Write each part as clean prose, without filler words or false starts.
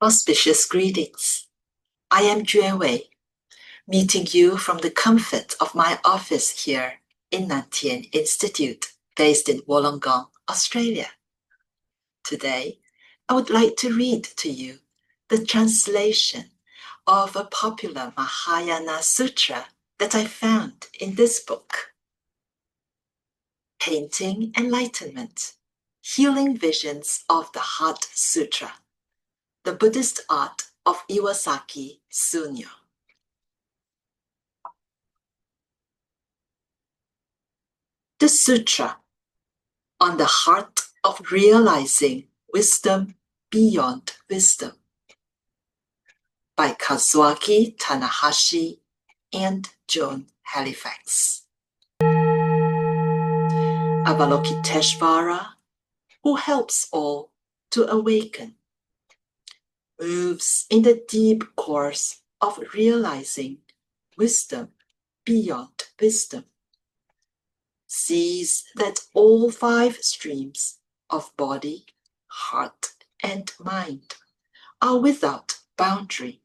Auspicious greetings. I am Juewei, meeting you from the comfort of my office here in Nantian Institute, based in Wollongong, Australia. Today, I would like to read to you the translation of a popular Mahayana Sutra that I found in this book. Painting Enlightenment, Healing Visions of the Heart Sutra, the Buddhist art of Iwasaki Sunyo. The Sutra on the Heart of Realizing Wisdom Beyond Wisdom by Kazuaki Tanahashi and Joan Halifax. Avalokiteshvara, who helps all to awaken, moves in the deep course of realizing wisdom beyond wisdom, sees that all 5 streams of body, heart, and mind are without boundary,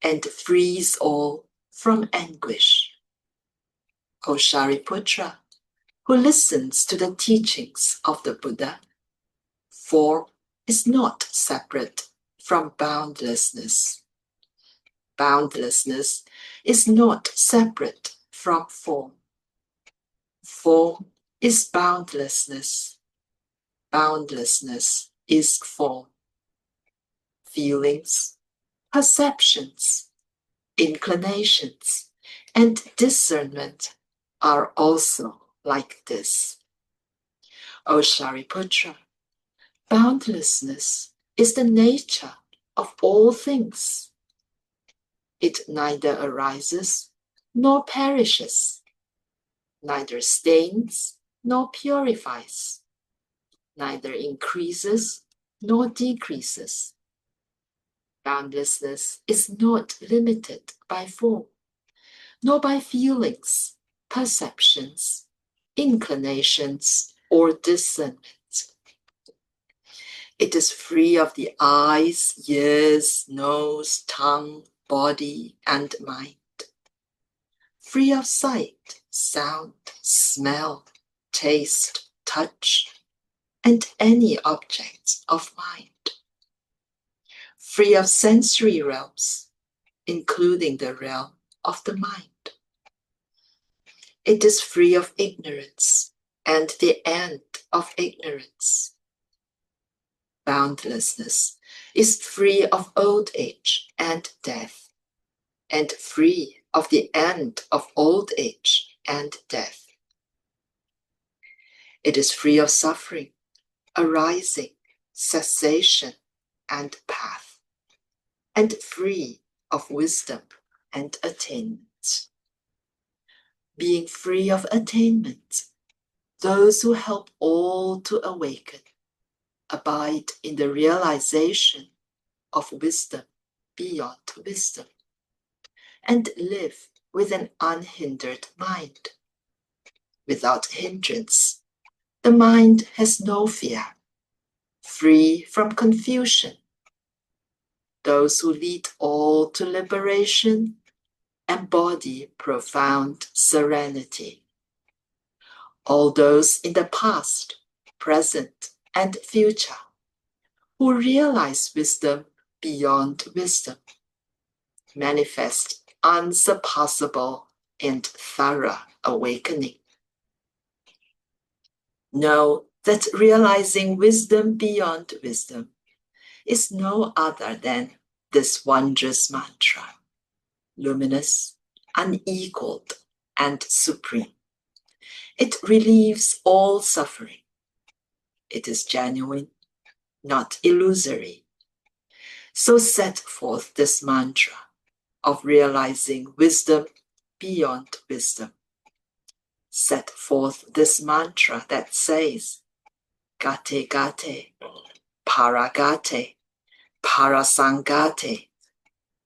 and frees all from anguish. O Shariputra, who listens to the teachings of the Buddha, form is not separate from boundlessness. Boundlessness is not separate from form. Form is boundlessness. Boundlessness is form. Feelings, perceptions, inclinations, and discernment are also like this. O Shariputra, boundlessness is the nature of all things. It neither arises nor perishes, neither stains nor purifies, neither increases nor decreases. Boundlessness is not limited by form, nor by feelings, perceptions, inclinations, or discernment. It is free of the eyes, ears, nose, tongue, body, and mind. Free of sight, sound, smell, taste, touch, and any objects of mind. Free of sensory realms, including the realm of the mind. It is free of ignorance and the end of ignorance. Boundlessness is free of old age and death, and free of the end of old age and death. It is free of suffering, arising, cessation, and path, and free of wisdom and attainment. Being free of attainment, those who help all to awaken abide in the realization of wisdom beyond wisdom, and live with an unhindered mind. Without hindrance, the mind has no fear, free from confusion. Those who lead all to liberation embody profound serenity. All those in the past, present, and future who realize wisdom beyond wisdom manifest unsurpassable and thorough awakening. Know that realizing wisdom beyond wisdom is no other than this wondrous mantra, luminous, unequaled, and supreme. It relieves all suffering. It is genuine, not illusory. So set forth this mantra of realizing wisdom beyond wisdom. Set forth this mantra that says, Gate Gate, Paragate, Parasangate,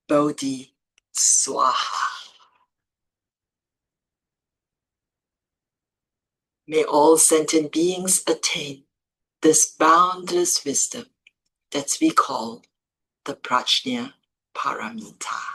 Bodhi Swaha. May all sentient beings attain this boundless wisdom that we call the Prajna Paramita.